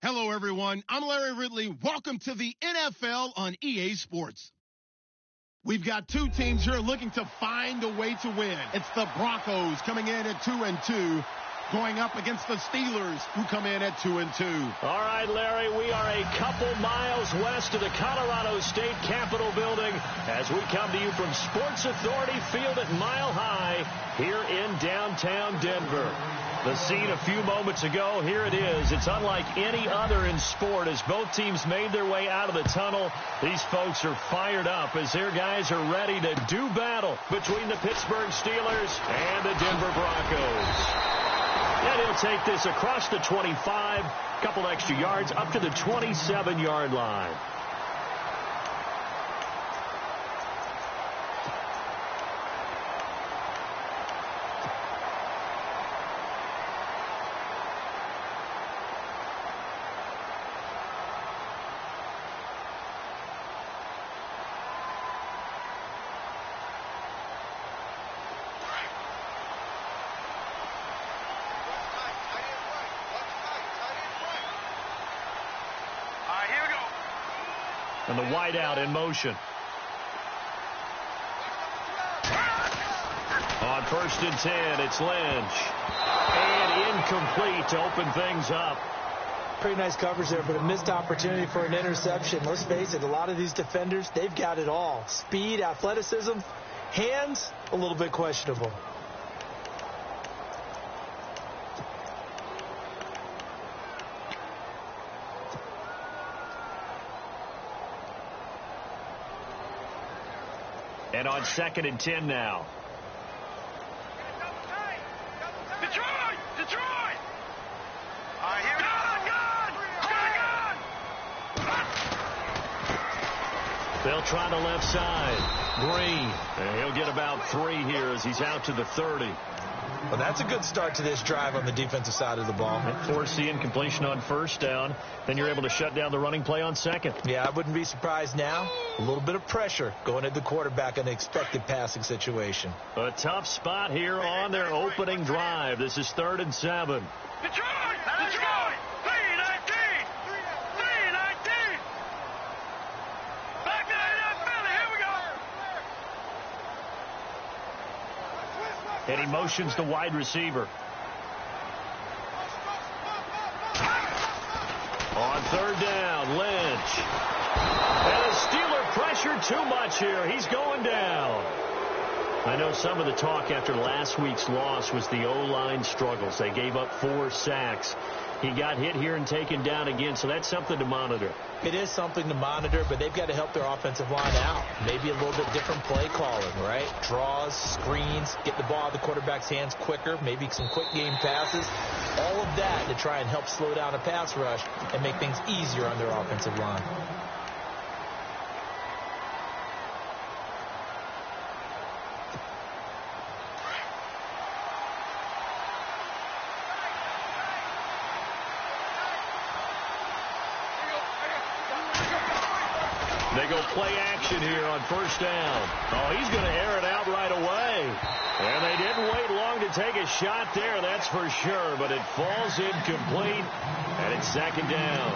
Hello, everyone. I'm Larry Ridley. Welcome to the NFL on EA Sports. We've got two teams here looking to find a way to win. It's the Broncos coming in at 2-2, going up against the Steelers, who come in at 2-2. All right, Larry, we are a couple miles west of the Colorado State Capitol building as we come to you from Sports Authority Field at Mile High here in downtown Denver. The scene a few moments ago, here it is. It's unlike any other in sport as both teams made their way out of the tunnel. These folks are fired up as their guys are ready to do battle between the Pittsburgh Steelers and the Denver Broncos. And he'll take this across the 25, couple extra yards, up to the 27-yard line. And the wideout in motion. On 1st and 10, it's Lynch. And incomplete to open things up. Pretty nice coverage there, but a missed opportunity for an interception. Let's face it, a lot of these defenders, they've got it all. Speed, athleticism, hands, a little bit questionable. And on 2nd and 10 now. Detroit! Detroit! All right, here we go. They'll try the left side. Green. And he'll get about 3 here as he's out to the 30. Well, that's a good start to this drive on the defensive side of the ball. Force the incompletion on 1st down. Then you're able to shut down the running play on 2nd. Yeah, I wouldn't be surprised now. A little bit of pressure going at the quarterback in an expected passing situation. A tough spot here on their opening drive. This is 3rd and 7. Detroit! Detroit! 3-19! 3-19! Back to that Philly. Here we go. And he motions the wide receiver. On 3rd down, Lynch. And the Steeler pressure too much here. He's going down. I know some of the talk after last week's loss was the O-line struggles. They gave up 4 sacks. He got hit here and taken down again, so that's something to monitor. It is something to monitor, but they've got to help their offensive line out. Maybe a little bit different play calling, right? Draws, screens, get the ball out of the quarterback's hands quicker, maybe some quick game passes. All of that to try and help slow down a pass rush and make things easier on their offensive line. They go play action here on 1st down. Oh, he's going to air it out right away. And they didn't wait long to take a shot there, that's for sure. But it falls incomplete, and it's 2nd down.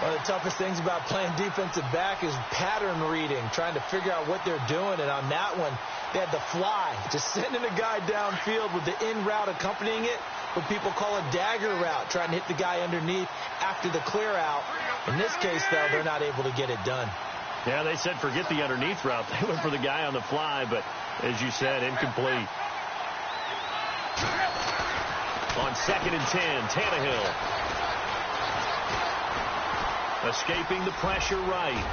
One of the toughest things about playing defensive back is pattern reading, trying to figure out what they're doing. And on that one, they had the fly, just sending a guy downfield with the in route accompanying it, what people call a dagger route, trying to hit the guy underneath after the clear out. In this case, though, they're not able to get it done. Yeah, they said forget the underneath route. They went for the guy on the fly, but as you said, incomplete. On 2nd and 10, Tannehill. Escaping the pressure right.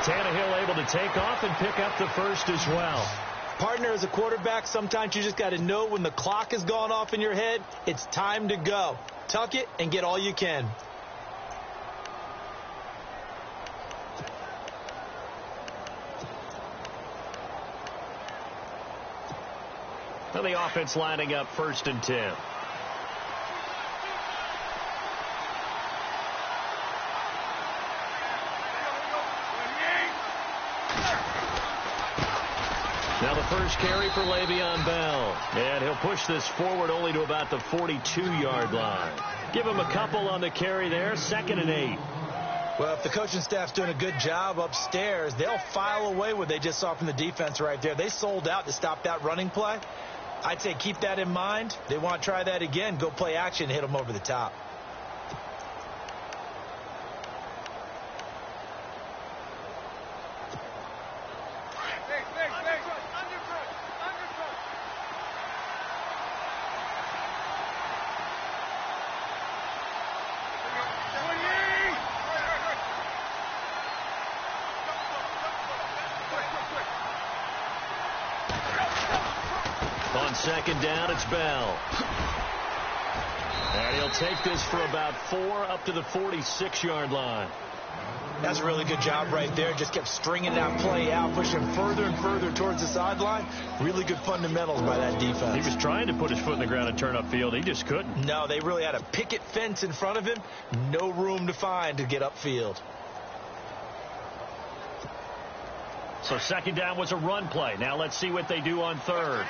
Tannehill able to take off and pick up the 1st as well. Partner, as a quarterback, sometimes you just got to know when the clock has gone off in your head, it's time to go. Tuck it and get all you can. And the offense lining up 1st and 10. Now the first carry for Le'Veon Bell. And he'll push this forward only to about the 42-yard line. Give him a couple on the carry there. 2nd and 8. Well, if the coaching staff's doing a good job upstairs, they'll file away what they just saw from the defense right there. They sold out to stop that running play. I'd say keep that in mind. They want to try that again. Go play action, hit them over the top. On 2nd down, it's Bell. And he'll take this for about 4 up to the 46-yard line. That's a really good job right there. Just kept stringing that play out, pushing further and further towards the sideline. Really good fundamentals by that defense. He was trying to put his foot in the ground and turn upfield. He just couldn't. No, they really had a picket fence in front of him. No room to find to get upfield. So 2nd down was a run play. Now let's see what they do on 3rd.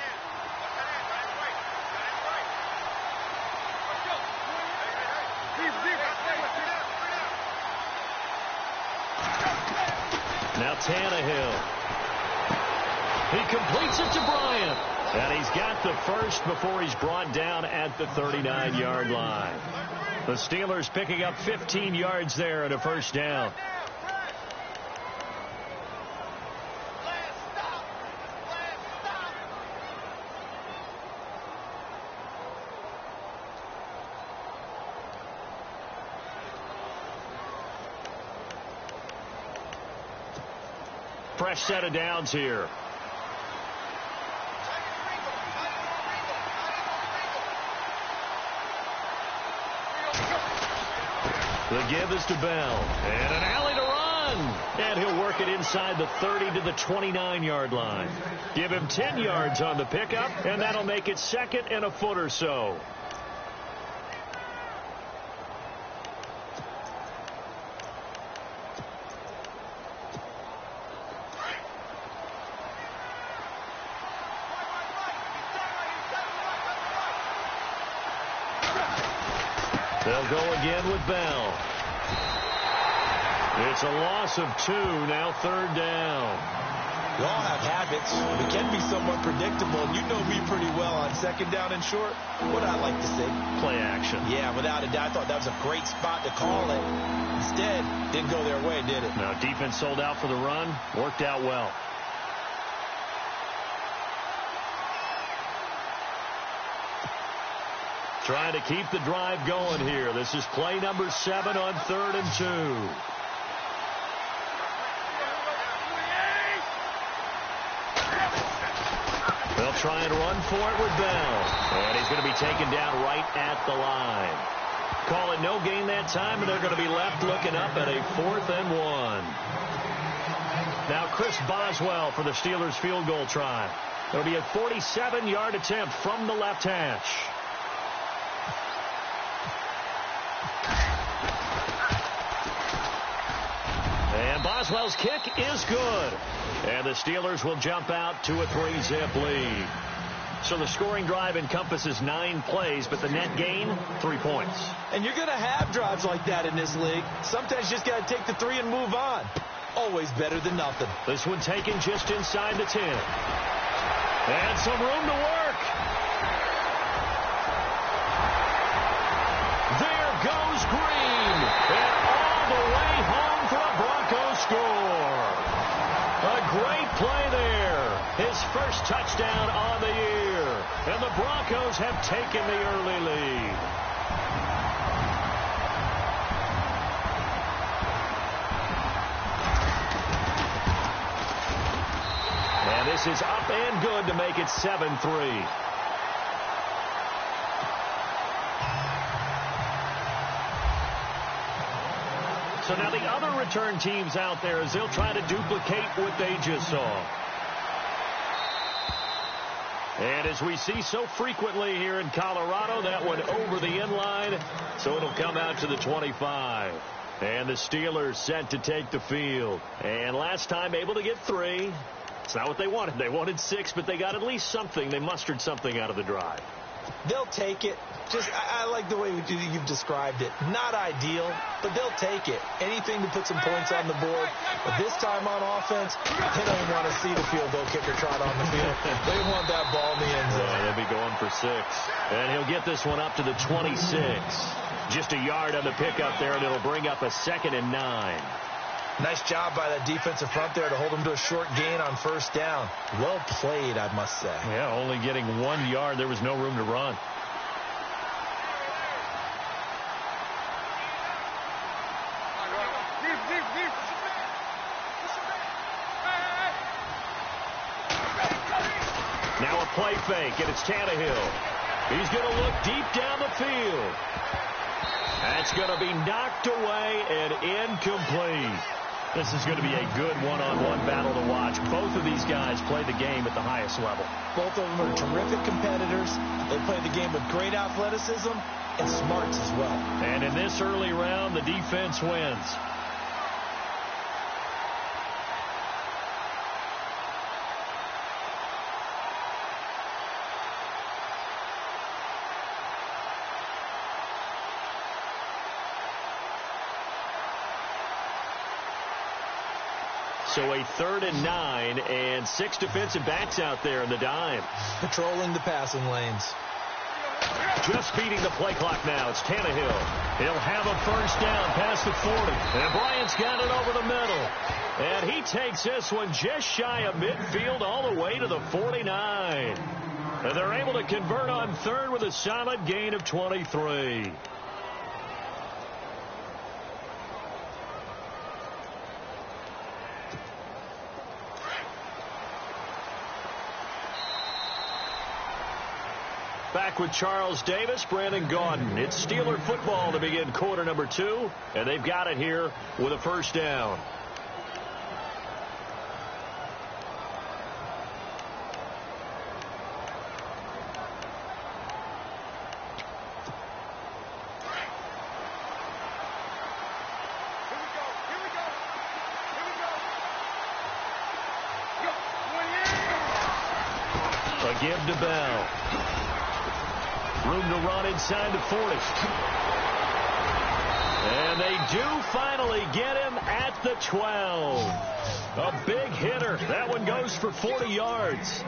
Now Tannehill. He completes it to Bryant. And he's got the first before he's brought down at the 39-yard line. The Steelers picking up 15 yards there and a 1st down. Fresh set of downs here. The give is to Bell. And an alley to run. And he'll work it inside the 30 to the 29-yard line. Give him 10 yards on the pickup, and that'll make it 2nd and a foot or so. They'll go again with Bell. It's a loss of 2, now 3rd down. We all have habits. We can be somewhat predictable. You know me pretty well on 2nd down and short. What I like to see? Play action. Yeah, without a doubt. I thought that was a great spot to call it. Instead, didn't go their way, did it? Now, defense sold out for the run. Worked out well. Trying to keep the drive going here. This is play number 7 on 3rd and 2. They'll try and run for it with Bell. And he's going to be taken down right at the line. Call it no gain that time, and they're going to be left looking up at a 4th and 1. Now Chris Boswell for the Steelers field goal try. It'll be a 47-yard attempt from the left hash. And Boswell's kick is good. And the Steelers will jump out to a 3-zip lead. So the scoring drive encompasses 9 plays, but the net gain, 3 points. And you're going to have drives like that in this league. Sometimes you just got to take the 3 and move on. Always better than nothing. This one taken just inside the 10. And some room to work. There goes Green. And all the way home for a Broncos score. A great play there. His first touchdown on the year. And the Broncos have taken the early lead. And this is up and good to make it 7-3. So now the other return teams out there as they'll try to duplicate what they just saw. And as we see so frequently here in Colorado, that one over the inline, so it'll come out to the 25. And the Steelers set to take the field. And last time able to get 3. It's not what they wanted. They wanted 6, but they got at least something. They mustered something out of the drive. They'll take it. I like the way you've described it. Not ideal, but they'll take it. Anything to put some points on the board. But this time on offense, they don't want to see the field goal kicker trot on the field. They want that ball in the end zone. Yeah, they'll be going for 6. And he'll get this one up to the 26. Just a yard on the pickup there, and it'll bring up a 2nd and 9. Nice job by that defensive front there to hold them to a short gain on first down. Well played, I must say. Yeah, only getting 1 yard. There was no room to run. Now a play fake, and it's Tannehill. He's going to look deep down the field. That's going to be knocked away and incomplete. This is going to be a good one-on-one battle to watch. Both of these guys play the game at the highest level. Both of them are terrific competitors. They play the game with great athleticism and smarts as well. And in this early round, the defense wins. So a 3rd and 9 and 6 defensive backs out there in the dime. Patrolling the passing lanes. Just beating the play clock now. It's Tannehill. He'll have a first down past the 40. And Bryant's got it over the middle. And he takes this one just shy of midfield all the way to the 49. And they're able to convert on 3rd with a solid gain of 23. Back with Charles Davis, Brandon Gaudin. It's Steeler football to begin quarter number 2, and they've got it here with a first down. A give to Bell. Room to run inside the 40. And they do finally get him at the 12. A big hitter. That one goes for 40 yards.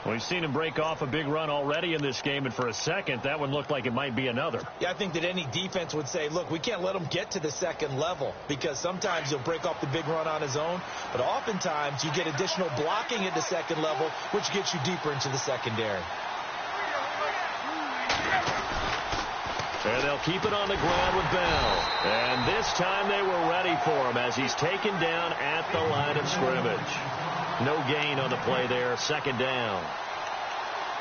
We've seen him break off a big run already in this game, and for a second, that one looked like it might be another. Yeah, I think that any defense would say, look, we can't let him get to the second level, because sometimes he'll break off the big run on his own, but oftentimes you get additional blocking at the second level, which gets you deeper into the secondary. And they'll keep it on the ground with Bell. And this time they were ready for him as he's taken down at the line of scrimmage. No gain on the play there, 2nd down.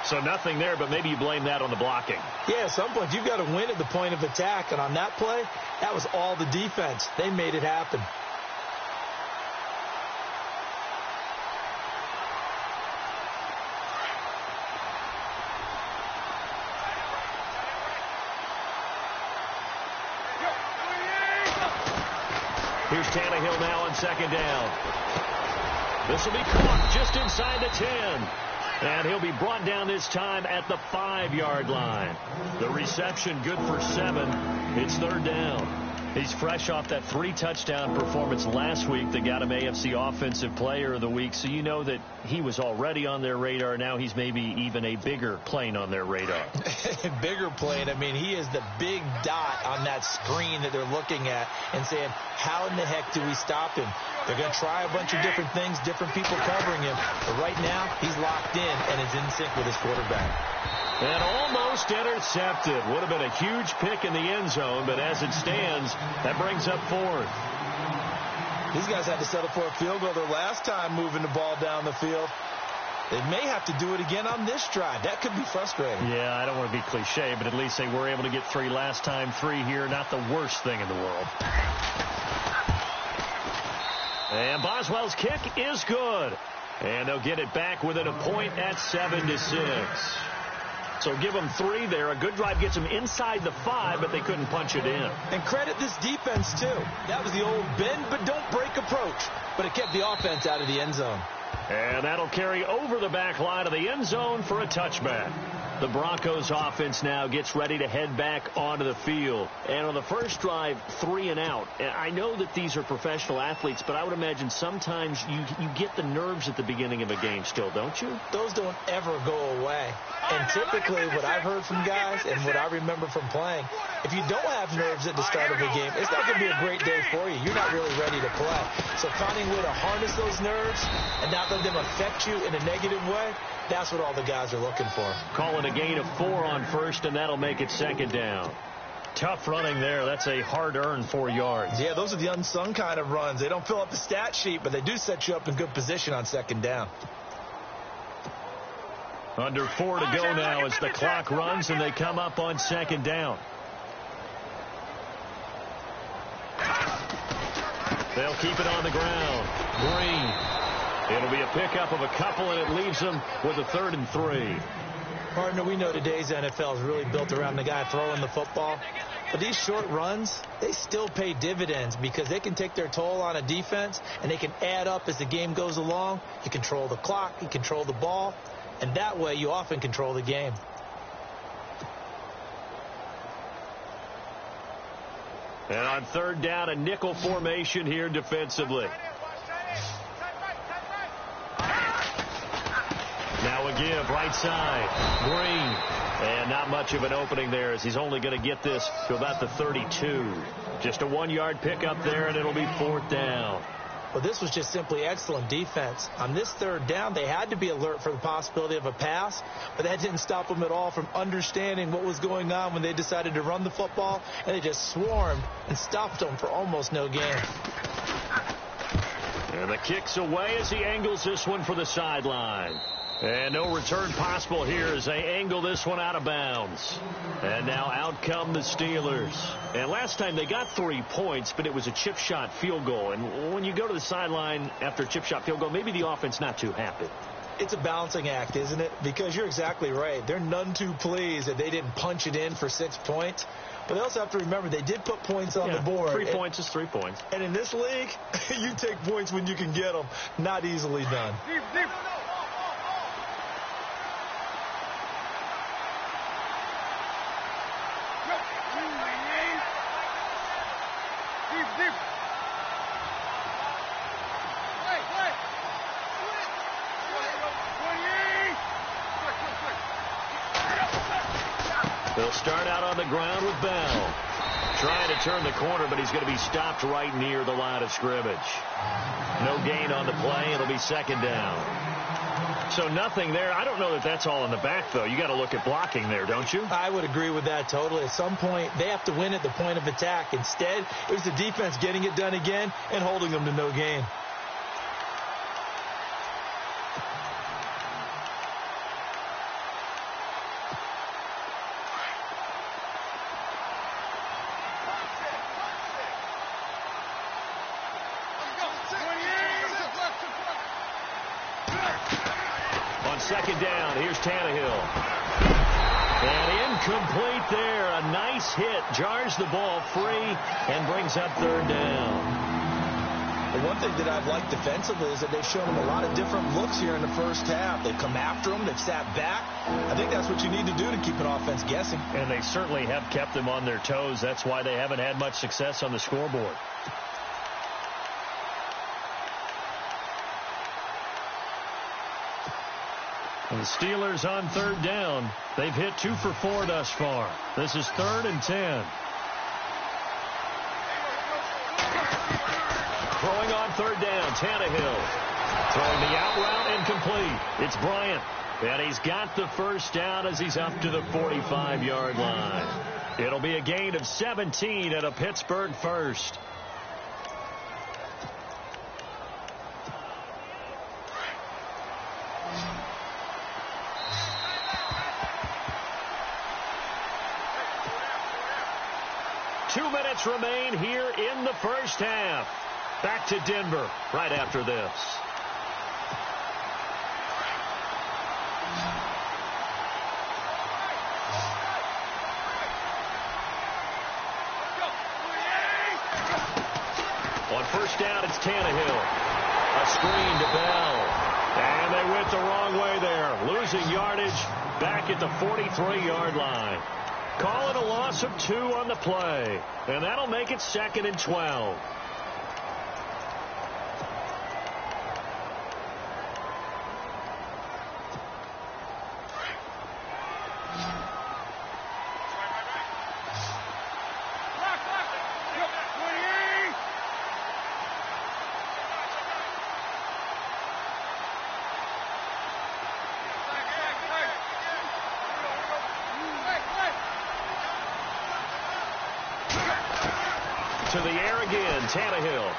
So nothing there, but maybe you blame that on the blocking. Yeah, at some point you've got to win at the point of attack. And on that play, that was all the defense. They made it happen. Here's Tannehill now on 2nd down. This will be caught just inside the 10. And he'll be brought down this time at the 5-yard line. The reception good for 7. It's 3rd down. He's fresh off that 3-touchdown performance last week that got him AFC Offensive Player of the Week. So you know that he was already on their radar. Now he's maybe even a bigger plane on their radar. Bigger plane. I mean, he is the big dot on that screen that they're looking at and saying, how in the heck do we stop him? They're going to try a bunch of different things, different people covering him. But right now, he's locked in and is in sync with his quarterback. And almost intercepted. Would have been a huge pick in the end zone, but as it stands, that brings up 4th. These guys had to settle for a field goal their last time moving the ball down the field. They may have to do it again on this drive. That could be frustrating. Yeah, I don't want to be cliche, but at least they were able to get 3 last time. 3 here, not the worst thing in the world. And Boswell's kick is good. And they'll get it back within a point at 7-6. So give them 3 there. A good drive gets them inside the 5, but they couldn't punch it in. And credit this defense, too. That was the old bend but don't break approach, but it kept the offense out of the end zone. And that'll carry over the back line of the end zone for a touchback. The Broncos offense now gets ready to head back onto the field. And on the first drive, 3 and out. And I know that these are professional athletes, but I would imagine sometimes you get the nerves at the beginning of a game still, don't you? Those don't ever go away. And typically what I've heard from guys and what I remember from playing, if you don't have nerves at the start of a game, it's not going to be a great day for you. You're not really ready to play. So finding a way to harness those nerves and not let them affect you in a negative way, that's what all the guys are looking for. Calling a gain of 4 on first, and that'll make it 2nd down. Tough running there. That's a hard-earned 4 yards. Yeah, those are the unsung kind of runs. They don't fill up the stat sheet, but they do set you up in good position on 2nd down. Under 4 to go now as the clock runs, and they come up on 2nd down. They'll keep it on the ground. Green. It'll be a pickup of a couple, and it leaves them with a 3rd and 3. Partner, we know today's NFL is really built around the guy throwing the football. But these short runs, they still pay dividends because they can take their toll on a defense, and they can add up as the game goes along. You control the clock, you control the ball, and that way you often control the game. And on 3rd down, a nickel formation here defensively. Now a give, right side, Green. And not much of an opening there as he's only going to get this to about the 32. Just a 1-yard pickup there, and it'll be 4th down. Well, this was just simply excellent defense. On this 3rd down, they had to be alert for the possibility of a pass, but that didn't stop them at all from understanding what was going on when they decided to run the football, and they just swarmed and stopped them for almost no gain. And the kick's away as he angles this one for the sideline. And no return possible here as they angle this one out of bounds. And now out come the Steelers. And last time they got 3 points, but it was a chip shot field goal. And when you go to the sideline after a chip shot field goal, maybe the offense not too happy. It's a balancing act, isn't it? Because you're exactly right. They're none too pleased that they didn't punch it in for 6 points. But they also have to remember they did put points on the board. 3 points is 3 points. And in this league, you take points when you can get them. Not easily done. Deep. They'll start out on the ground with Bell. Trying to turn the corner, but he's going to be stopped right near the line of scrimmage. No gain on the play. It'll be 2nd down. So nothing there. I don't know that that's all in the back, though. You got to look at blocking there, don't you? I would agree with that totally. At some point, they have to win at the point of attack. Instead, it was the defense getting it done again and holding them to no gain. On 2nd down, here's Tannehill. And incomplete there. A nice hit. Jars the ball free and brings up 3rd down. The one thing that I've liked defensively is that they've shown them a lot of different looks here in the first half. They've come after them. They've sat back. I think that's what you need to do to keep an offense guessing. And they certainly have kept them on their toes. That's why they haven't had much success on the scoreboard. And the Steelers on 3rd down. They've hit 2 for 4 thus far. This is 3rd and 10. Throwing on 3rd down, Tannehill. Throwing the out route incomplete. It's Bryant. And he's got the first down as he's up to the 45-yard line. It'll be a gain of 17 and a Pittsburgh first. Remain here in the first half. Back to Denver right after this. On 1st down, it's Tannehill. A screen to Bell. And they went the wrong way there, losing yardage back at the 43-yard line. Calling a loss of 2 on the play, and that'll make it 2nd and 12. To the air again, Tannehill.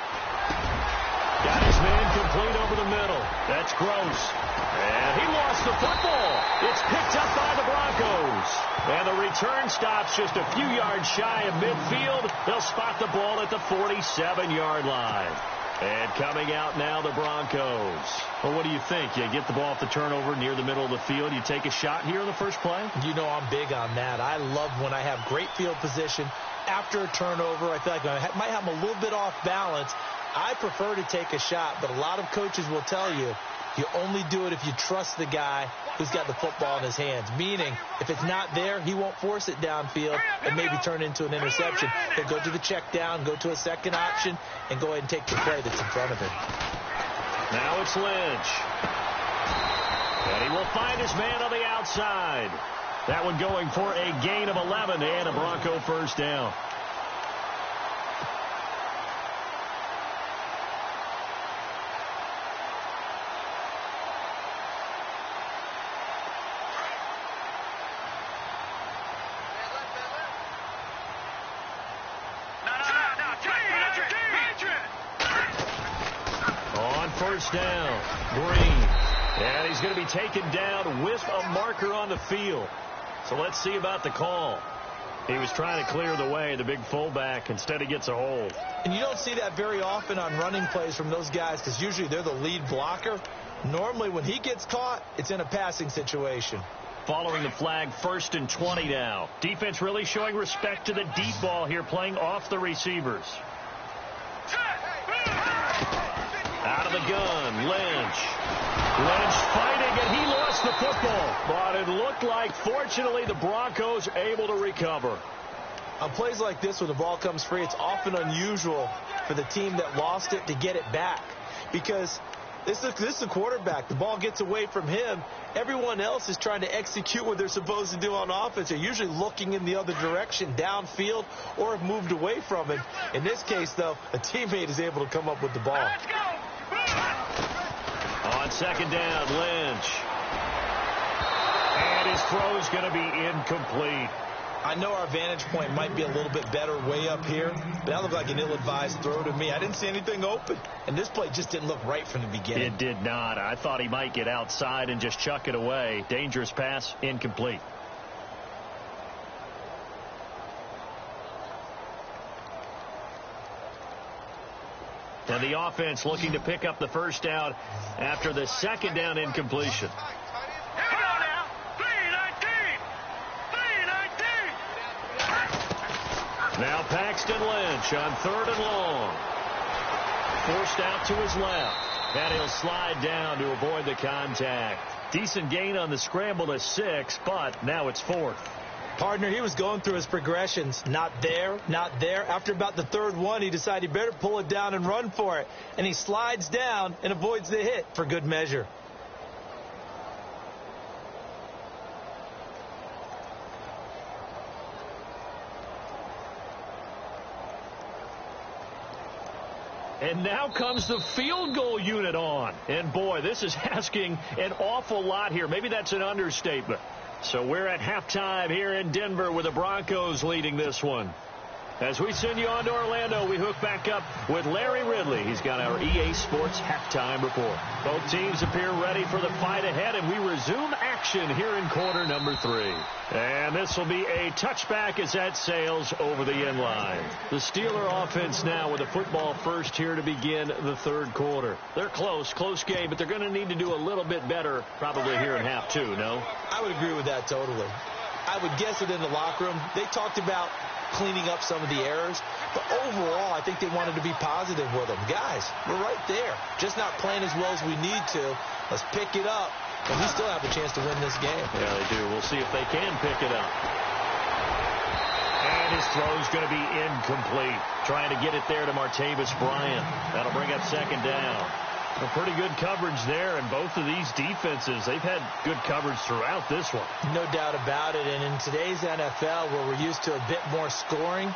Got his man complete over the middle. That's Gross. And he lost the football. It's picked up by the Broncos. And the return stops just a few yards shy of midfield. They'll spot the ball at the 47-yard line. And coming out now, the Broncos. Well, what do you think? You get the ball off the turnover near the middle of the field. You take a shot here in the first play? You know I'm big on that. I love when I have great field position. After a turnover, I feel like I might have a little bit off balance. I prefer to take a shot, but a lot of coaches will tell you, you only do it if you trust the guy who's got the football in his hands. Meaning, if it's not there, he won't force it downfield and maybe turn into an interception. He'll go to the check down, go to a second option, and go ahead and take the play that's in front of him. Now it's Lynch. And he will find his man on the outside. That one going for a gain of 11 and a Bronco first down. On first down, Green. And he's going to be taken down with a marker on the field. So let's see about the call. He was trying to clear the way, the big fullback. Instead, he gets a hold. And you don't see that very often on running plays from those guys because usually they're the lead blocker. Normally, when he gets caught, it's in a passing situation. Following the flag, 1st and 20 now. Defense really showing respect to the deep ball here, playing off the receivers. Out of the gun, Lynch. Lynch fighting, and he lost the football. But it looked like, fortunately, the Broncos able to recover. On plays like this, when the ball comes free, it's often unusual for the team that lost it to get it back. Because this is a quarterback. The ball gets away from him. Everyone else is trying to execute what they're supposed to do on offense. They're usually looking in the other direction, downfield, or have moved away from it. In this case, though, a teammate is able to come up with the ball. Let's go! On second down, Lynch. And his throw's going to be incomplete. I know our vantage point might be a little bit better way up here, but that looked like an ill-advised throw to me. I didn't see anything open, and this play just didn't look right from the beginning. It did not. I thought he might get outside and just chuck it away. Dangerous pass, incomplete. And the offense looking to pick up the first down after the second down incompletion. Here we go now. 3-19. Now Paxton Lynch on 3rd and long. Forced out to his left. And he'll slide down to avoid the contact. Decent gain on the scramble to 6, but now it's 4th. Partner, he was going through his progressions. Not there, not there. After about the 3rd one, he decided he better pull it down and run for it. And he slides down and avoids the hit for good measure. And now comes the field goal unit on. And boy, this is asking an awful lot here. Maybe that's an understatement. So we're at halftime here in Denver with the Broncos leading this one. As we send you on to Orlando, we hook back up with Larry Ridley. He's got our EA Sports halftime report. Both teams appear ready for the fight ahead, and we resume action here in quarter number 3. And this will be a touchback as that sails over the end line. The Steeler offense now with a football first here to begin the 3rd quarter. They're close game, but they're going to need to do a little bit better probably here in half 2, no? I would agree with that totally. I would guess within the locker room, they talked about cleaning up some of the errors. But overall, I think they wanted to be positive with them. Guys, we're right there. Just not playing as well as we need to. Let's pick it up. And we still have a chance to win this game. Yeah, they do. We'll see if they can pick it up. And his throw's going to be incomplete. Trying to get it there to Martavis Bryant. That'll bring up second down. A pretty good coverage there, and both of these defenses, they've had good coverage throughout this one. No doubt about it, and in today's NFL, where we're used to a bit more scoring,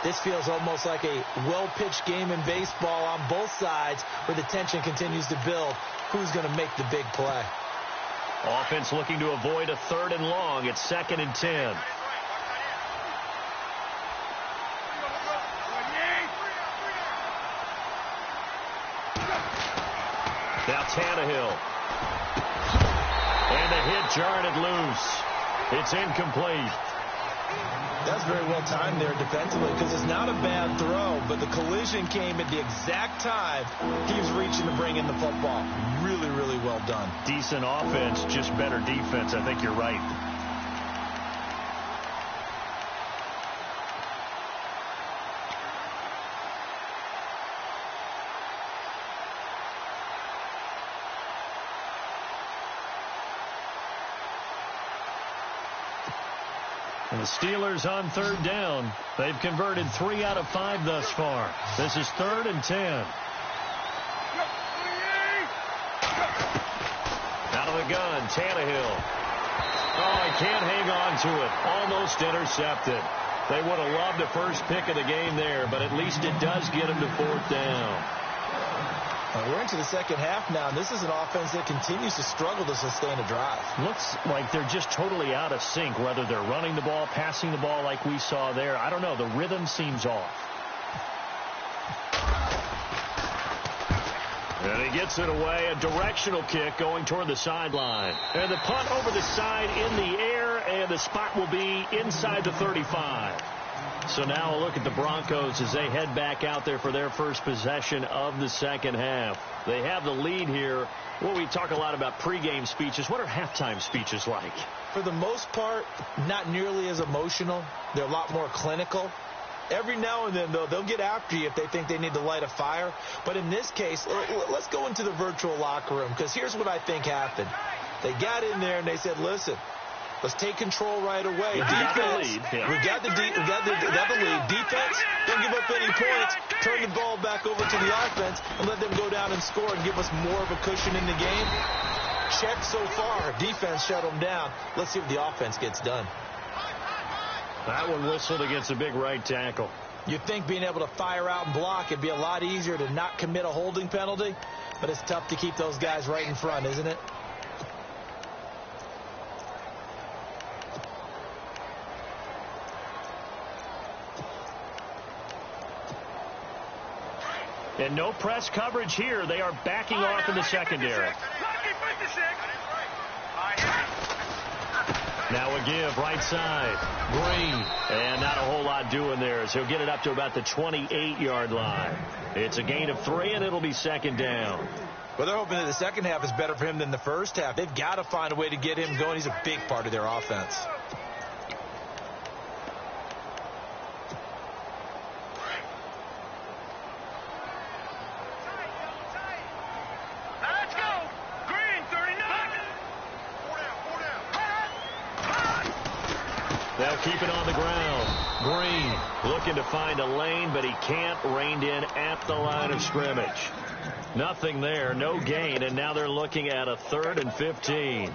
this feels almost like a well-pitched game in baseball on both sides where the tension continues to build. Who's going to make the big play? Offense looking to avoid a 3rd and long. It's 2nd and 10. Now Tannehill. And the hit jarred it loose. It's incomplete. That's very well timed there defensively because it's not a bad throw, but the collision came at the exact time he was reaching to bring in the football. Really, really well done. Decent offense, just better defense. I think you're right. And the Steelers on 3rd down. They've converted 3 out of 5 thus far. This is 3rd and 10. Out of the gun, Tannehill. Oh, he can't hang on to it. Almost intercepted. They would have loved the first pick of the game there, but at least it does get him to 4th down. We're into the second half now, and this is an offense that continues to struggle to sustain a drive. Looks like they're just totally out of sync, whether they're running the ball, passing the ball like we saw there. I don't know. The rhythm seems off. And he gets it away. A directional kick going toward the sideline. And the punt over the side in the air, and the spot will be inside the 35. So now a look at the Broncos as they head back out there for their first possession of the second half. They have the lead here. Well, we talk a lot about pregame speeches. What are halftime speeches like? For the most part, not nearly as emotional. They're a lot more clinical. Every now and then, though, they'll get after you if they think they need to light a fire. But in this case, let's go into the virtual locker room, because here's what I think happened. They got in there and they said, listen, let's take control right away. Defense, we got the lead. Defense, don't give up any points. Turn the ball back over to the offense and let them go down and score and give us more of a cushion in the game. Check so far. Defense shut them down. Let's see if the offense gets done. That one whistled against a big right tackle. You'd think being able to fire out and block it'd be a lot easier to not commit a holding penalty, but it's tough to keep those guys right in front, isn't it? And no press coverage here. They are backing off in the secondary. Now a give, right side. Green. And not a whole lot doing there as he'll get it up to about the 28-yard line. It's a gain of 3, and it'll be second down. Well, they're hoping that the second half is better for him than the first half. They've got to find a way to get him going. He's a big part of their offense. They'll keep it on the ground. Green looking to find a lane, but he can't. Reined in at the line of scrimmage. Nothing there, no gain, and now they're looking at a 3rd and 15.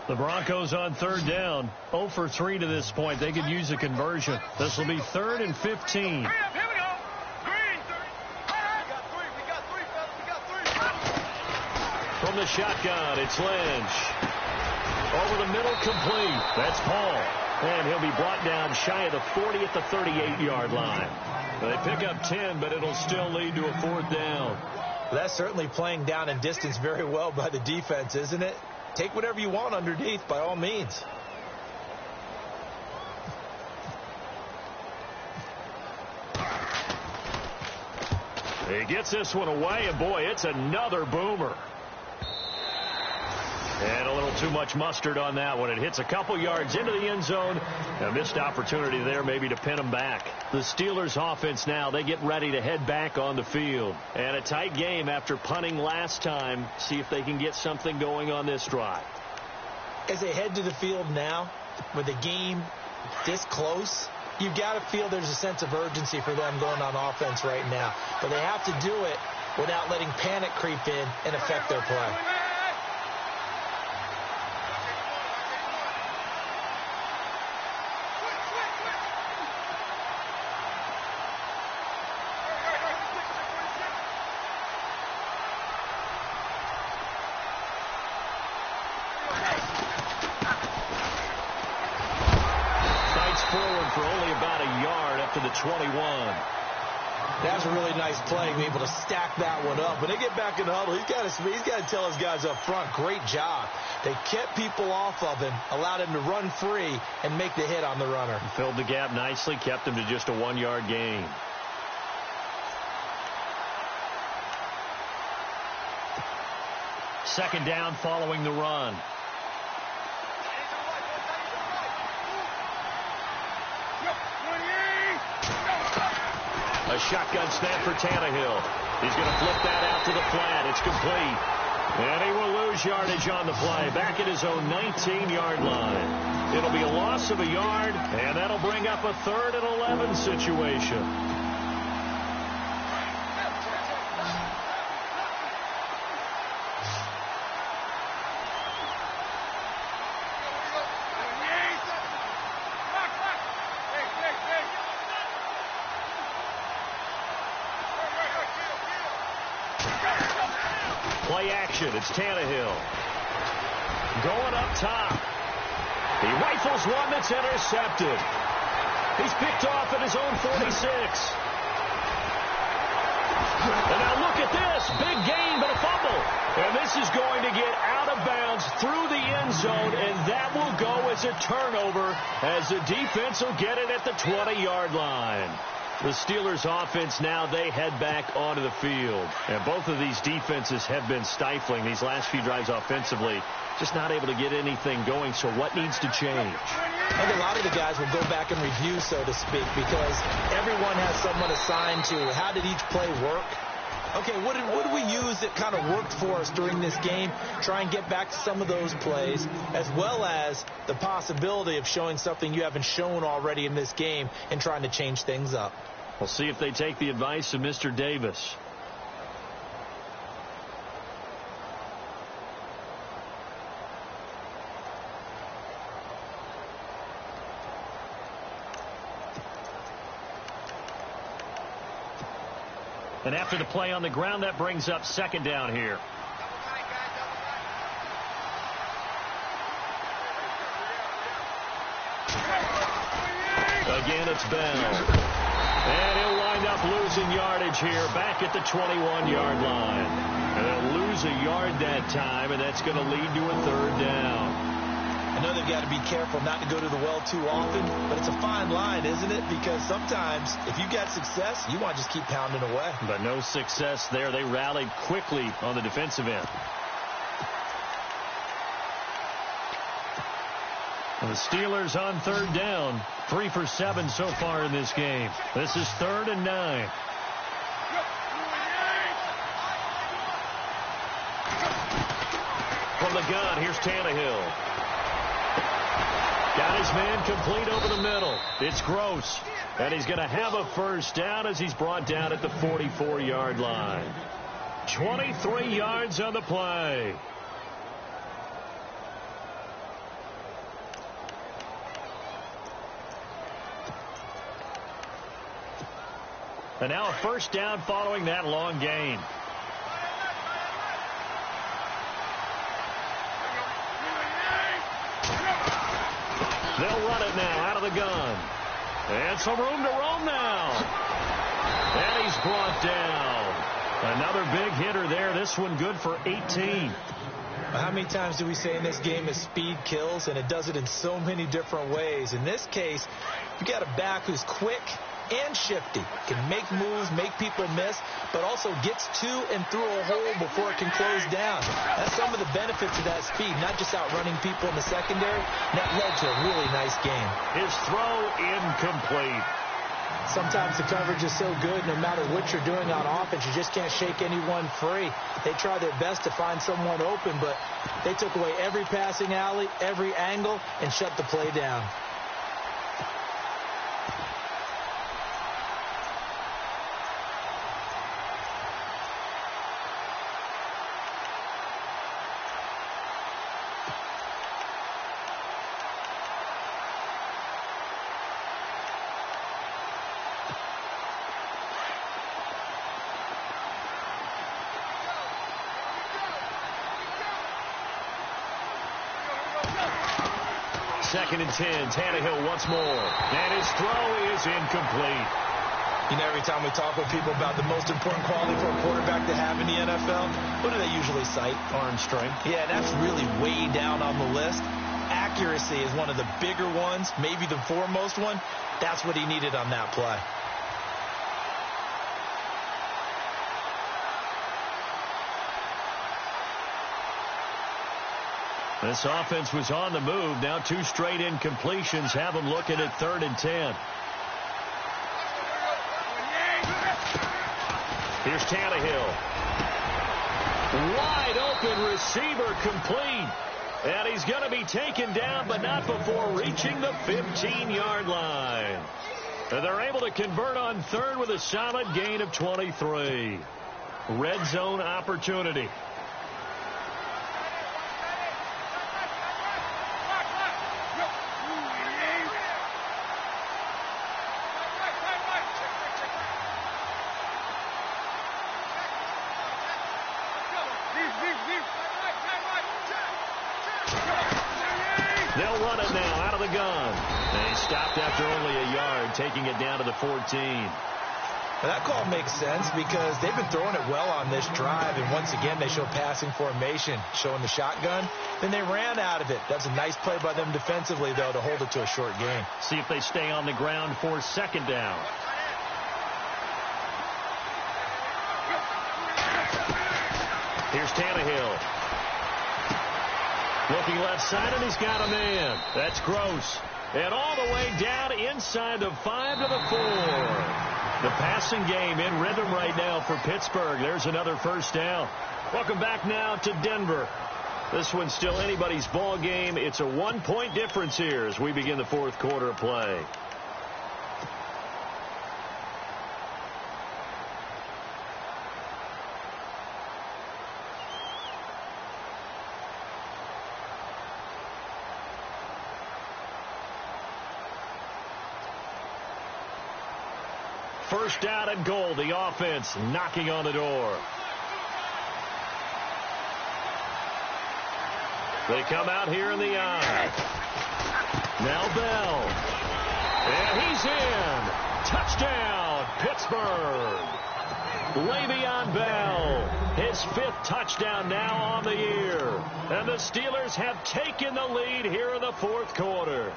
The Broncos on 3rd down. 0 for 3 to this point. They could use a conversion. This will be 3rd and 15. From the shotgun, it's Lynch. Over the middle, complete. That's Paul. And he'll be brought down shy of the 40 at the 38-yard line. They pick up 10, but it'll still lead to a 4th down. That's certainly playing down in distance very well by the defense, isn't it? Take whatever you want underneath, by all means. He gets this one away, and boy, it's another boomer. And a little too much mustard on that one. It hits a couple yards into the end zone. A missed opportunity there maybe to pin them back. The Steelers offense now, they get ready to head back on the field. And a tight game after punting last time. See if they can get something going on this drive. As they head to the field now, with the game this close, you've got to feel there's a sense of urgency for them going on offense right now. But they have to do it without letting panic creep in and affect their play. Forward for only about a yard up to the 21. That's a really nice play, being able to stack that one up. When they get back in the huddle, he's got to tell his guys up front, great job. They kept people off of him, allowed him to run free and make the hit on the runner. Filled the gap nicely, kept him to just a 1-yard gain. Second down following the run. A shotgun snap for Tannehill. He's going to flip that out to the flat. It's complete. And he will lose yardage on the play. Back at his own 19-yard line. It'll be a loss of a yard, and that'll bring up a 3rd and 11 situation. Play action. It's Tannehill. Going up top. He rifles one that's intercepted. He's picked off at his own 46. And now look at this. Big gain, but a fumble. And this is going to get out of bounds through the end zone, and that will go as a turnover as the defense will get it at the 20-yard line. The Steelers offense now, they head back onto the field. And both of these defenses have been stifling these last few drives offensively. Just not able to get anything going. So what needs to change? I think a lot of the guys will go back and review, so to speak, because everyone has someone assigned to how did each play work. Okay, what did we use that kind of worked for us during this game? Try and get back to some of those plays, as well as the possibility of showing something you haven't shown already in this game and trying to change things up. We'll see if they take the advice of Mr. Davis. And after the play on the ground, that brings up second down here. Again, it's Bell. And he'll wind up losing yardage here back at the 21-yard line. And they'll lose a yard that time, and that's going to lead to a 3rd down. I know they've got to be careful not to go to the well too often, but it's a fine line, isn't it? Because sometimes if you got success, you want to just keep pounding away. But no success there. They rallied quickly on the defensive end. And the Steelers on 3rd down. 3 for 7 so far in this game. This is 3rd and 9. From the gun, here's Tannehill. Got his man complete over the middle. It's Gross. And he's going to have a first down as he's brought down at the 44-yard line. 23 yards on the play. And now a first down following that long gain. They'll run it now out of the gun. And some room to roam now. And he's brought down. Another big hitter there. This one good for 18. How many times do we say in this game is speed kills, and it does it in so many different ways. In this case, you got a back who's quick, and shifty. Can make moves, make people miss, but also gets to and through a hole before it can close down. That's some of the benefits of that speed, not just outrunning people in the secondary. That led to a really nice game. His throw incomplete. Sometimes the coverage is so good, no matter what you're doing on offense, you just can't shake anyone free. They try their best to find someone open, but they took away every passing alley, every angle, and shut the play down. Second and 10. Tannehill once more. And his throw is incomplete. You know, every time we talk with people about the most important quality for a quarterback to have in the NFL, what do they usually cite? Arm strength. Yeah, that's really way down on the list. Accuracy is one of the bigger ones, maybe the foremost one. That's what he needed on that play. This offense was on the move. Now 2 straight incompletions have them looking at 3rd and 10. Here's Tannehill. Wide open receiver complete. And he's going to be taken down, but not before reaching the 15-yard line. And they're able to convert on 3rd with a solid gain of 23. Red zone opportunity. They'll run it now out of the gun. They stopped after only a yard, taking it down to the 14. Now that call makes sense because they've been throwing it well on this drive, and once again they show passing formation, showing the shotgun. Then they ran out of it. That's a nice play by them defensively, though, to hold it to a short gain. See if they stay on the ground for 2nd down. Here's Tannehill. Looking left side, and he's got a man. That's Gross. And all the way down inside the 5 to the 4. The passing game in rhythm right now for Pittsburgh. There's another 1st down. Welcome back now to Denver. This one's still anybody's ball game. It's a 1-point difference here as we begin the 4th quarter of play. First down and goal. The offense knocking on the door. They come out here in the eye. Now Bell. And he's in. Touchdown, Pittsburgh. Le'Veon Bell. His 5th touchdown now on the year. And the Steelers have taken the lead here in the 4th quarter.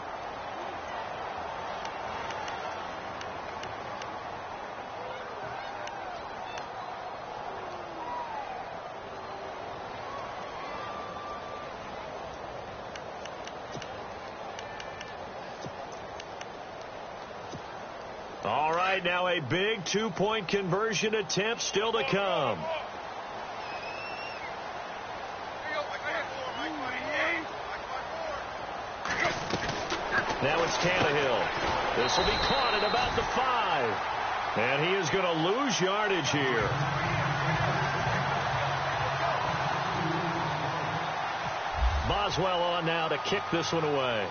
All right, now a big 2-point conversion attempt still to come. Now it's Tannehill. This will be caught at about the 5. And he is going to lose yardage here. Boswell on now to kick this one away.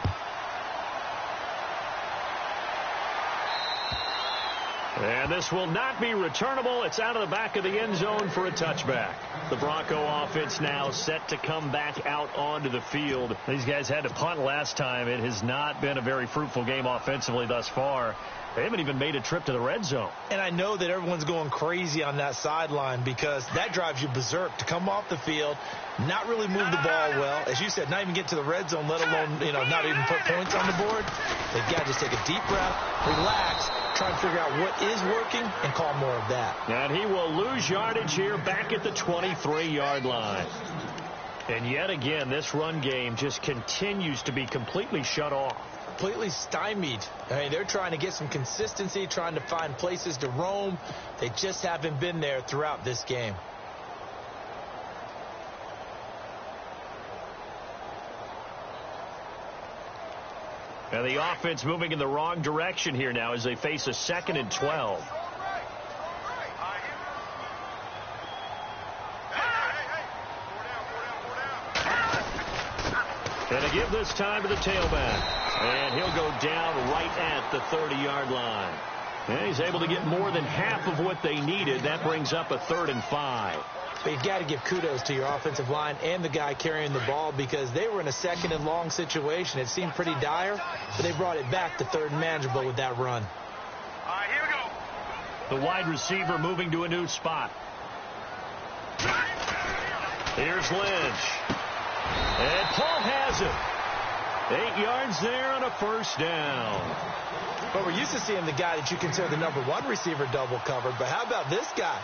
And this will not be returnable. It's out of the back of the end zone for a touchback. The Bronco offense now set to come back out onto the field. These guys had to punt last time. It has not been a very fruitful game offensively thus far. They haven't even made a trip to the red zone. And I know that everyone's going crazy on that sideline because that drives you berserk to come off the field, not really move the ball well. As you said, not even get to the red zone, let alone, not even put points on the board. They've got to just take a deep breath, relax, try and figure out what is working and call more of that. And he will lose yardage here back at the 23-yard line. And yet again, this run game just continues to be completely shut off. Completely stymied. I mean, they're trying to get some consistency, trying to find places to roam. They just haven't been there throughout this game. And the offense moving in the wrong direction here now as they face a 2nd and 12. And to give this time to the tailback. And he'll go down right at the 30-yard line. And he's able to get more than half of what they needed. That brings up a 3rd and 5. But you've got to give kudos to your offensive line and the guy carrying the ball because they were in a 2nd and long situation. It seemed pretty dire, but they brought it back to 3rd and manageable with that run. All right, here we go. The wide receiver moving to a new spot. Here's Lynch. And Paul has it. 8 yards there on a 1st down. But we're used to seeing the guy that you consider the #1 receiver double covered. But how about this guy?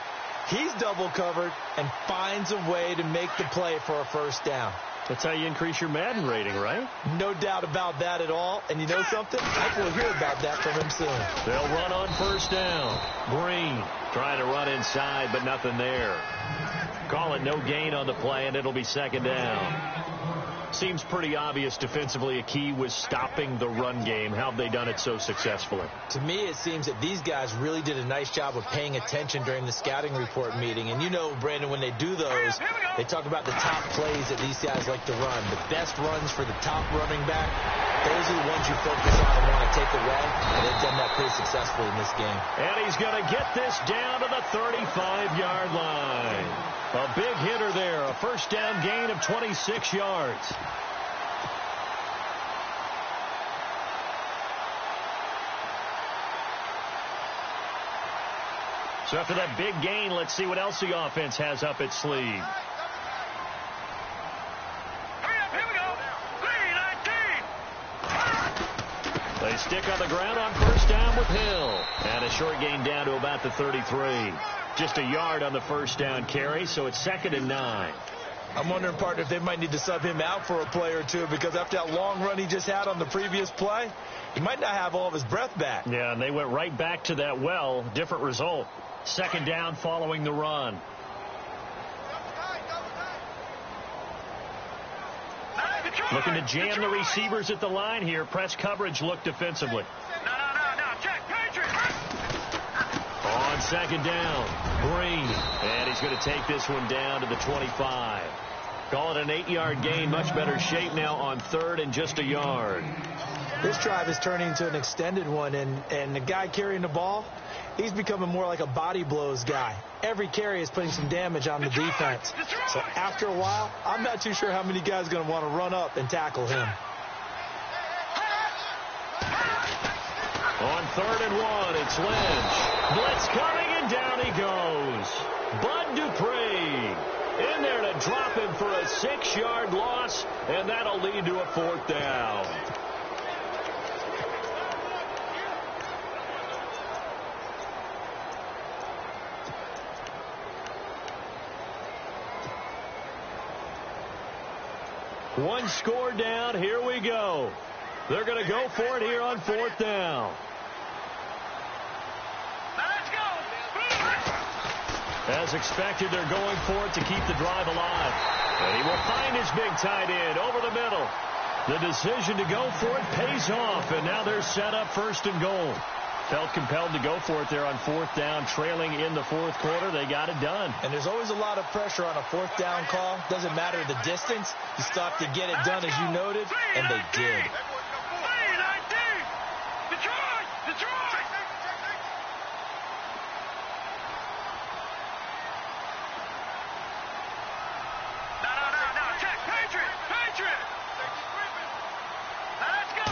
He's double covered and finds a way to make the play for a 1st down. That's how you increase your Madden rating, right? No doubt about that at all. And you know something? I think we'll hear about that from him soon. They'll run on 1st down. Green trying to run inside, but nothing there. Call it no gain on the play, and it'll be 2nd down. Seems pretty obvious defensively a key was stopping the run game. How have they done it so successfully? To me, it seems that these guys really did a nice job of paying attention during the scouting report meeting. And you know, Brandon, when they do those, they talk about the top plays that these guys like to run. The best runs for the top running back, those are the ones you focus on and want to take away. And they've done that pretty successfully in this game. And he's going to get this down to the 35-yard line. A big hitter there, a 1st down gain of 26 yards. So after that big gain, let's see what else the offense has up its sleeve. Hurry up, here we go. 3-19. They stick on the ground on 1st down with Hill. And a short gain down to about the 33. Just a yard on the 1st down carry, so it's 2nd and 9. I'm wondering, partner, if they might need to sub him out for a play or two because after that long run he just had on the previous play, he might not have all of his breath back. Yeah, and they went right back to that well. Different result. 2nd down following the run. Looking to jam the receivers at the line here. Press coverage look defensively. No. Check. Patriot. On 2nd down, Green. And he's going to take this one down to the 25. Call it an 8-yard gain. Much better shape now on 3rd and just a yard. This drive is turning into an extended one, and the guy carrying the ball, he's becoming more like a body blows guy. Every carry is putting some damage on the defense. So after a while, I'm not too sure how many guys are going to want to run up and tackle him. On 3rd and 1, it's Lynch. Blitz coming, and down he goes. Bud Dupree in there to drop him for a 6-yard loss, and that'll lead to a 4th down. One score down. Here we go. They're going to go for it here on 4th down. Let's go. As expected, they're going for it to keep the drive alive. And he will find his big tight end over the middle. The decision to go for it pays off, and now they're set up 1st and goal. Felt compelled to go for it there on 4th down, trailing in the 4th quarter. They got it done. And there's always a lot of pressure on a 4th down call. Doesn't matter the distance. You stop to get it done, as you noted, and they did. 3-19. Detroit. No. Check. Patriot. Let's go.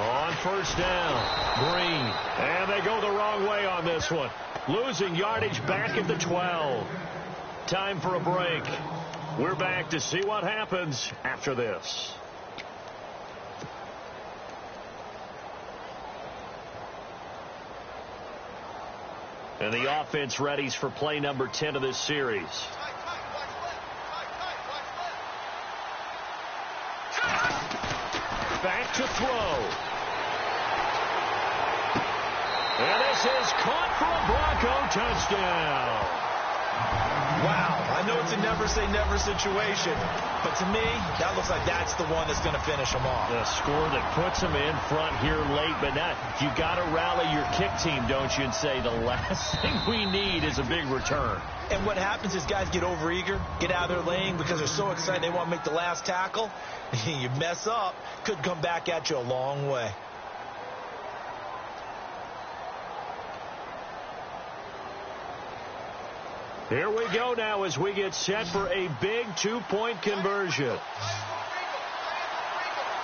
On 1st down, Green. And they go the wrong way on this one. Losing yardage back at the 12. Time for a break. We're back to see what happens after this. And the offense readies for play number 10 of this series. Back to throw. And this is caught for a Bronco touchdown. Wow, I know it's a never-say-never situation, but to me, that looks like that's the one that's going to finish them off. The score that puts them in front here late, but not. You got to rally your kick team, don't you, and say the last thing we need is a big return. And what happens is guys get overeager, get out of their lane because they're so excited they want to make the last tackle. You mess up, could come back at you a long way. Here we go now as we get set for a big two-point conversion. Here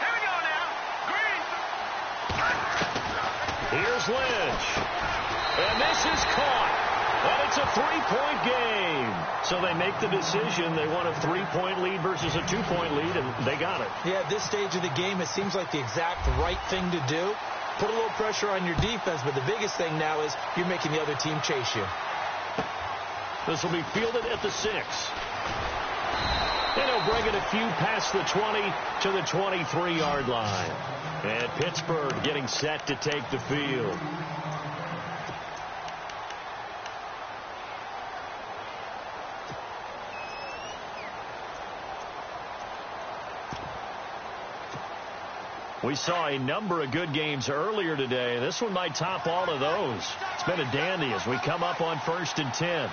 we go now. Green. Here's Lynch. And this is caught. And it's a three-point game. So they make the decision. They want a three-point lead versus a two-point lead, and they got it. Yeah, at this stage of the game, it seems like the exact right thing to do. Put a little pressure on your defense, but the biggest thing now is you're making the other team chase you. This will be fielded at the 6. And he'll bring it a few past the 20 to the 23-yard line. And Pittsburgh getting set to take the field. We saw a number of good games earlier today. This one might top all of those. It's been a dandy as we come up on 1st and 10.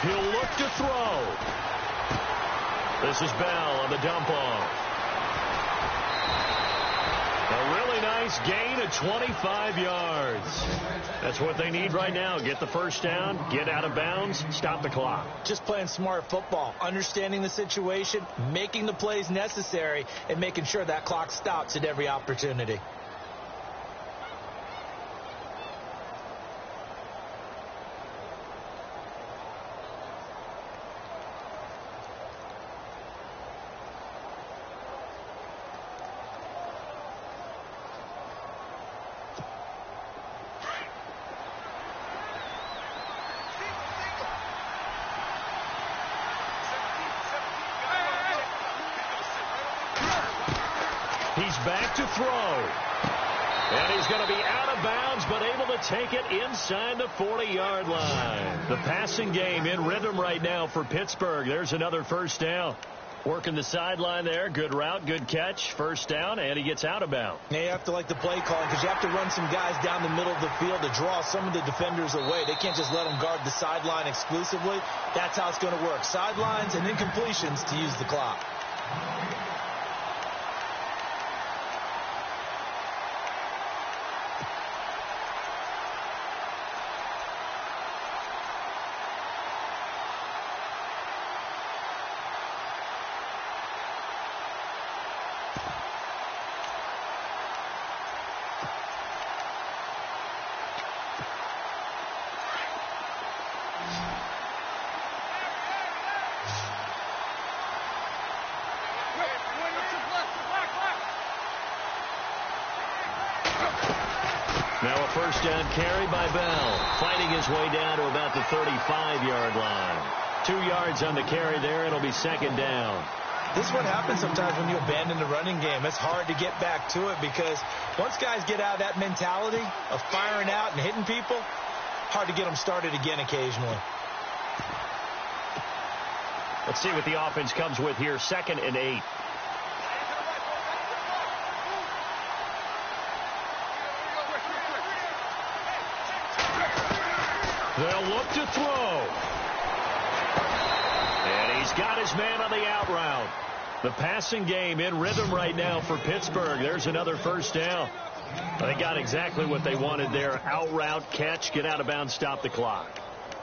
He'll look to throw. This is Bell on the dump off. A really nice gain of 25 yards. That's what they need right now. Get the first down, get out of bounds, stop the clock. Just playing smart football, understanding the situation, making the plays necessary, and making sure that clock stops at every opportunity. He's back to throw. And he's going to be out of bounds, but able to take it inside the 40-yard line. The passing game in rhythm right now for Pittsburgh. There's another first down. Working the sideline there. Good route, good catch. First down, and he gets out of bounds. Now you have to like the play calling because you have to run some guys down the middle of the field to draw some of the defenders away. They can't just let them guard the sideline exclusively. That's how it's going to work. Sidelines and incompletions to use the clock. Now a first down carry by Bell, fighting his way down to about the 35-yard line. 2 yards on the carry there. It'll be second down. This is what happens sometimes when you abandon the running game. It's hard to get back to it because once guys get out of that mentality of firing out and hitting people, hard to get them started again occasionally. Let's see what the offense comes with here. 2nd and 8. They'll look to throw. And he's got his man on the out route. The passing game in rhythm right now for Pittsburgh. There's another first down. They got exactly what they wanted there. Out route, catch, get out of bounds, stop the clock.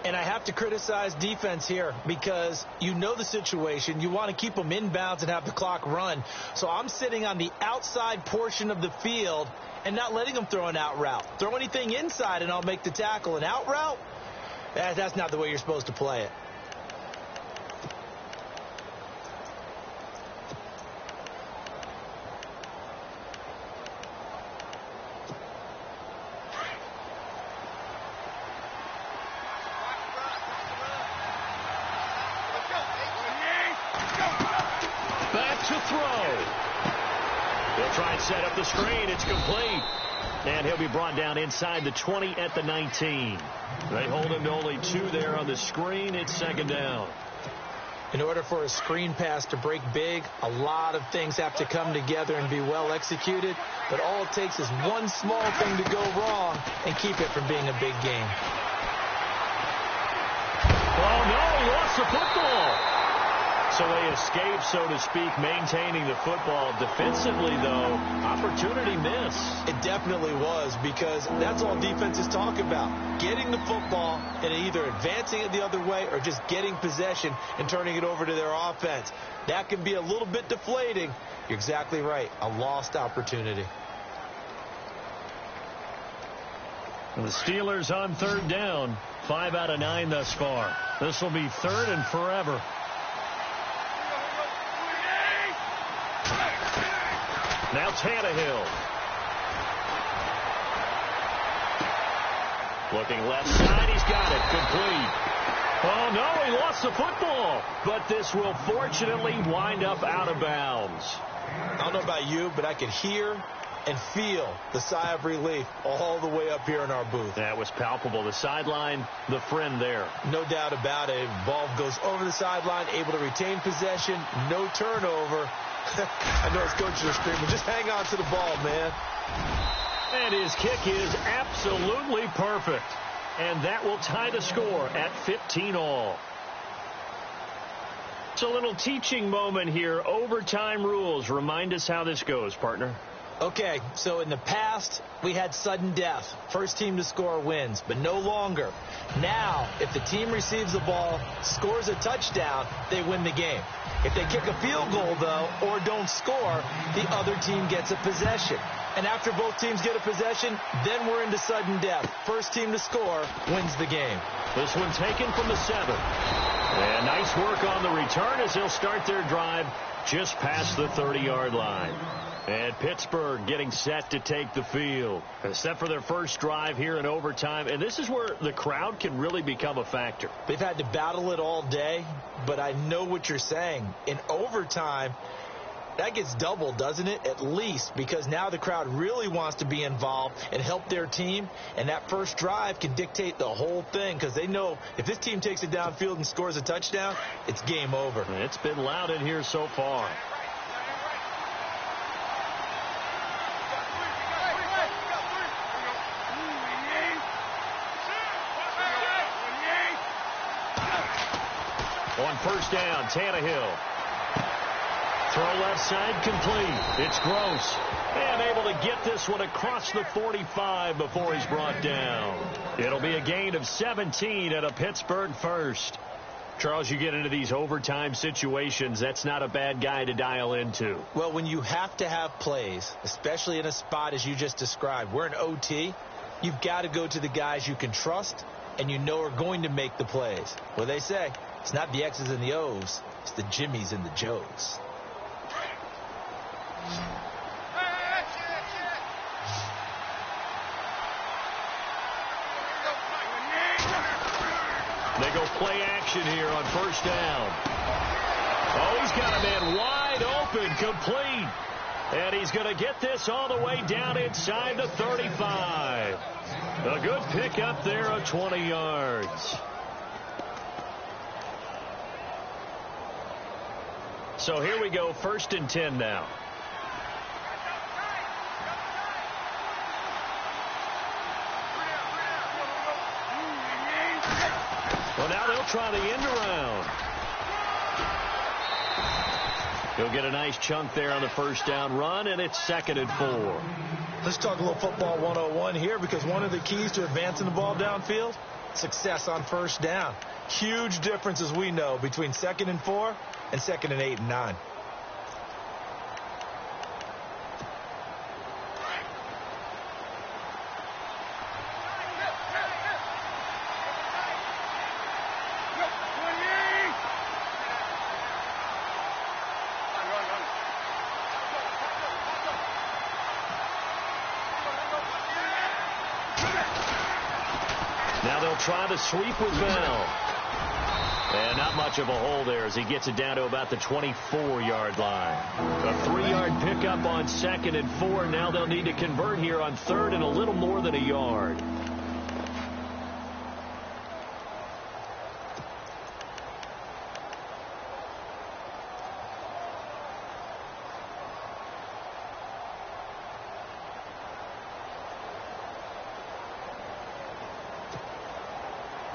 And I have to criticize defense here because you know the situation. You want to keep them inbounds and have the clock run. So I'm sitting on the outside portion of the field and not letting them throw an out route. Throw anything inside and I'll make the tackle. An out route? That's not the way you're supposed to play it. try and set up the screen. It's complete. And he'll be brought down inside the 20 at the 19. They hold him to only 2 there on the screen. It's second down. In order for a screen pass to break big, a lot of things have to come together and be well executed. But all it takes is one small thing to go wrong and keep it from being a big game. Oh, no, he lost the football. So they escape, so to speak, maintaining the football. Defensively, though, opportunity miss. It definitely was, because that's all defenses talk about. Getting the football and either advancing it the other way or just getting possession and turning it over to their offense. That can be a little bit deflating. You're exactly right. A lost opportunity. The Steelers on third down. 5 out of 9 thus far. This will be third and forever. Now Tannehill. Looking left side. He's got it. Complete. Oh, no, he lost the football. But this will fortunately wind up out of bounds. I don't know about you, but I could hear and feel the sigh of relief all the way up here in our booth. That was palpable. The sideline, the friend there. No doubt about it. Ball goes over the sideline, able to retain possession, no turnover. I know his coaches are screaming, just hang on to the ball, man. And his kick is absolutely perfect. And that will tie the score at 15-all. It's a little teaching moment here. Overtime rules. Remind us how this goes, partner. Okay, so in the past, we had sudden death. First team to score wins, but no longer. Now, if the team receives the ball, scores a touchdown, they win the game. If they kick a field goal, though, or don't score, the other team gets a possession. And after both teams get a possession, then we're into sudden death. First team to score wins the game. This one taken from the 7. And nice work on the return as they'll start their drive just past the 30-yard line. And Pittsburgh getting set to take the field. Set for their first drive here in overtime. And this is where the crowd can really become a factor. They've had to battle it all day, but I know what you're saying. In overtime, that gets doubled, doesn't it? At least, because now the crowd really wants to be involved and help their team. And that first drive can dictate the whole thing, because they know if this team takes it downfield and scores a touchdown, it's game over. It's been loud in here so far. On first down, Tannehill. Throw left side complete. It's Gross. And able to get this one across the 45 before he's brought down. It'll be a gain of 17 at a Pittsburgh first. Charles, you get into these overtime situations, that's not a bad guy to dial into. Well, when you have to have plays, especially in a spot as you just described, we're in OT, you've got to go to the guys you can trust and you know are going to make the plays. What they say, it's not the X's and the O's, it's the Jimmies and the Joes. They go play action here on first down. Oh, he's got a man wide open, complete. And he's going to get this all the way down inside the 35. A good pickup there of 20 yards. So here we go, 1st and 10 now. Well, now they'll try the end around. He'll get a nice chunk there on the first down run, and it's 2nd and 4. Let's talk a little football 101 here, because one of the keys to advancing the ball downfield, success on first down. Huge difference, as we know, between 2nd and 4 and 2nd and 8 and 9. Now they'll try to sweep with Bell. And not much of a hole there as he gets it down to about the 24-yard line. A 3-yard pickup on 2nd and 4. Now they'll need to convert here on 3rd and a little more than a yard.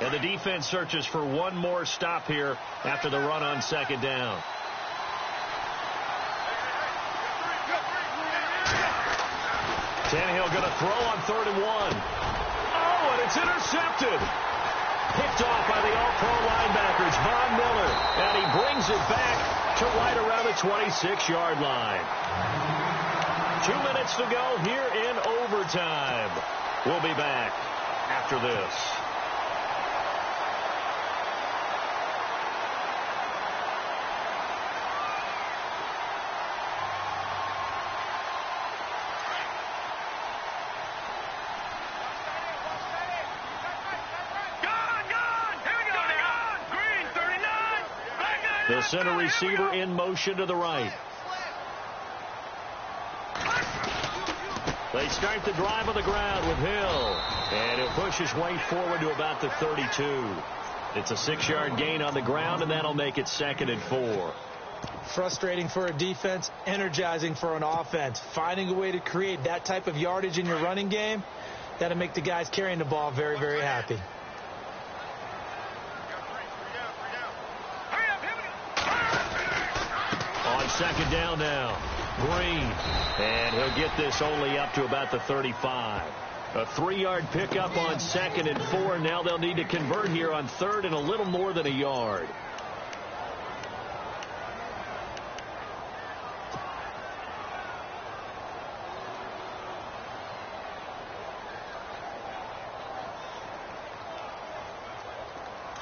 And the defense searches for one more stop here after the run on 2nd down. Tannehill going to throw on 3rd and 1. Oh, and it's intercepted. Picked off by the All-Pro linebackers, Von Miller. And he brings it back to right around the 26-yard line. 2 minutes to go here in overtime. We'll be back after this. The center receiver in motion to the right. They start the drive on the ground with Hill. And he'll push his way forward to about the 32. It's a 6-yard gain on the ground, and that'll make it 2nd and 4. Frustrating for a defense, energizing for an offense. Finding a way to create that type of yardage in your running game, that'll make the guys carrying the ball very, very happy. On 2nd down now, Green. And he'll get this only up to about the 35. A 3-yard pickup on 2nd and 4. Now they'll need to convert here on 3rd and a little more than a yard.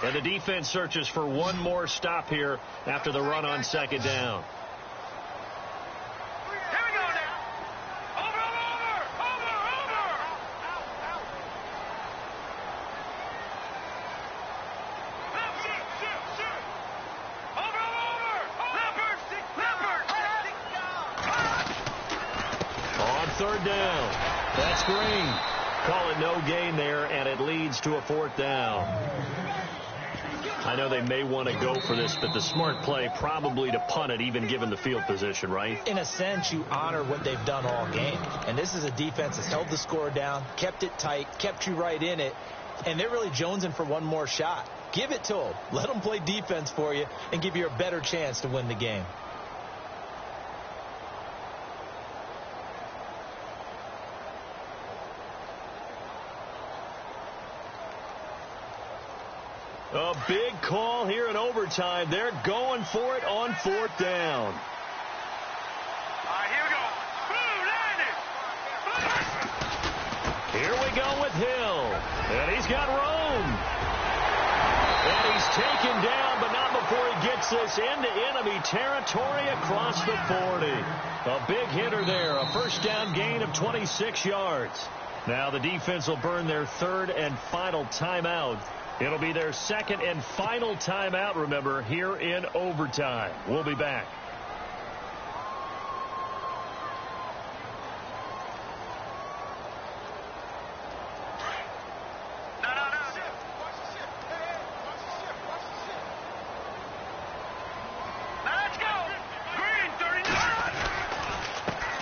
And the defense searches for one more stop here after the run on 2nd down. Here we go now. Over. Leopard. On 3rd down, that's Green. Call it no gain there, and it leads to a 4th down. I know they may want to go for this, but the smart play probably to punt it, even given the field position, right? In a sense, you honor what they've done all game. And this is a defense that's held the score down, kept it tight, kept you right in it, and they're really jonesing for one more shot. Give it to them. Let them play defense for you and give you a better chance to win the game. A big call here in overtime. They're going for it on 4th down. All right, here we go. Here we go with Hill. And he's got room. And he's taken down, but not before he gets this into enemy territory across the 40. A big hitter there. A 1st down gain of 26 yards. Now the defense will burn their 3rd and final timeout. It'll be their 2nd and final timeout, remember, here in overtime. We'll be back. No. Let's go. Green, 39.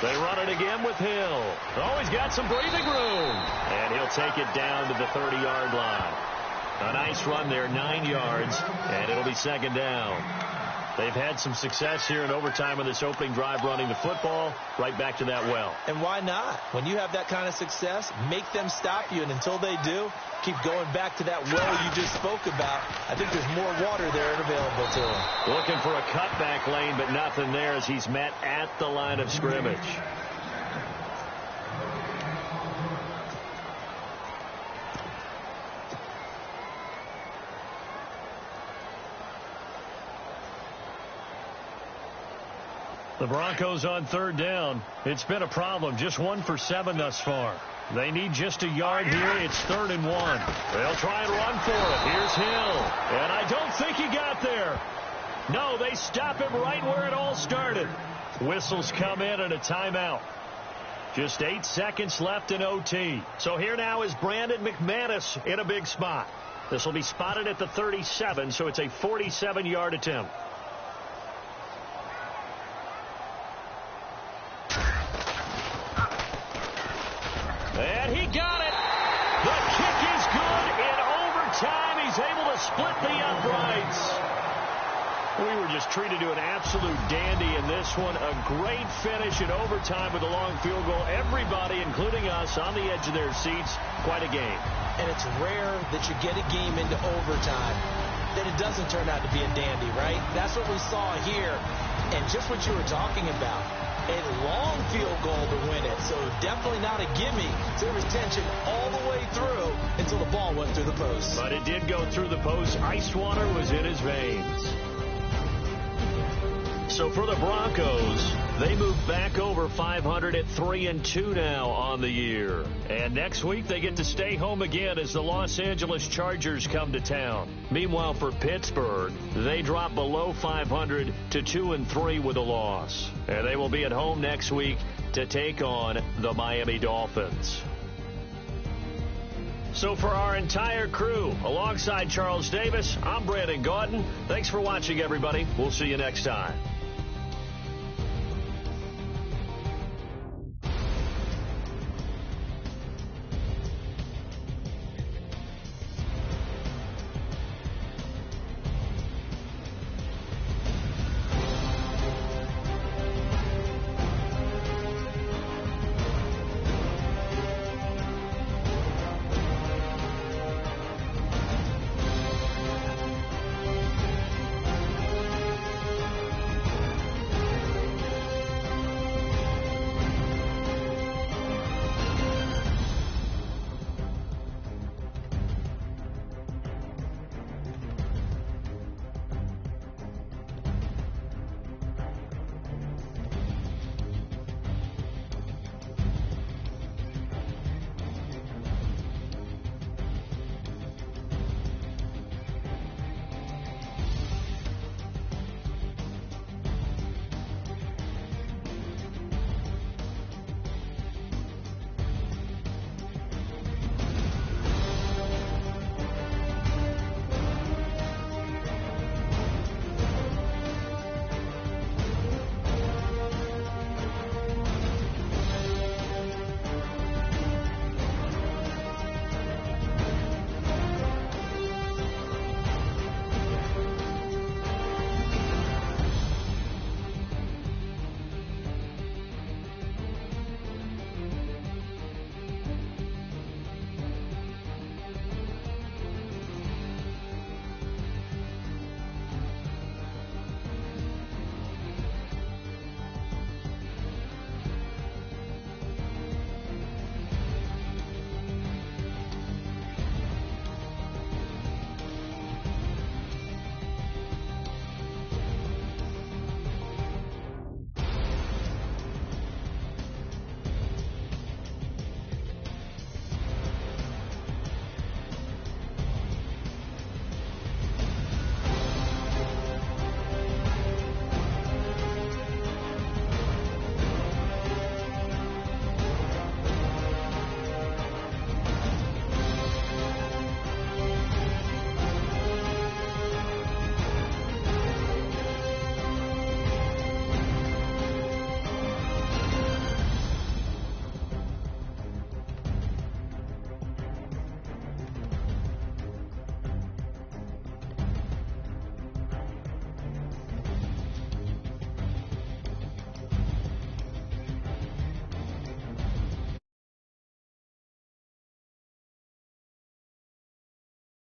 They run it again with Hill. Oh, he's got some breathing room. And he'll take it down to the 30-yard line. A nice run there, 9 yards, and it'll be 2nd down. They've had some success here in overtime on this opening drive running the football. Right back to that well. And why not? When you have that kind of success, make them stop you, and until they do, keep going back to that well you just spoke about. I think there's more water there and available to them. Looking for a cutback lane, but nothing there as he's met at the line of scrimmage. The Broncos on 3rd down. It's been a problem. Just 1 for 7 thus far. They need just a yard here. It's 3rd and 1. They'll try and run for it. Here's Hill. And I don't think he got there. No, they stop him right where it all started. Whistles come in and a timeout. Just 8 seconds left in OT. So here now is Brandon McManus in a big spot. This will be spotted at the 37, so it's a 47-yard attempt. And he got it. The kick is good in overtime. He's able to split the uprights. We were just treated to an absolute dandy in this one. A great finish in overtime with a long field goal. Everybody, including us, on the edge of their seats. Quite a game. And it's rare that you get a game into overtime that it doesn't turn out to be a dandy, right? That's what we saw here. And just what you were talking about. A long field goal to win it. So definitely not a gimme. There was tension all the way through until the ball went through the post. But it did go through the post. Ice water was in his veins. So for the Broncos, they move back over 500 at 3-2 now on the year. And next week they get to stay home again as the Los Angeles Chargers come to town. Meanwhile for Pittsburgh, they drop below 500 to 2-3 with a loss. And they will be at home next week to take on the Miami Dolphins. So for our entire crew, alongside Charles Davis, I'm Brandon Gaudin. Thanks for watching, everybody. We'll see you next time.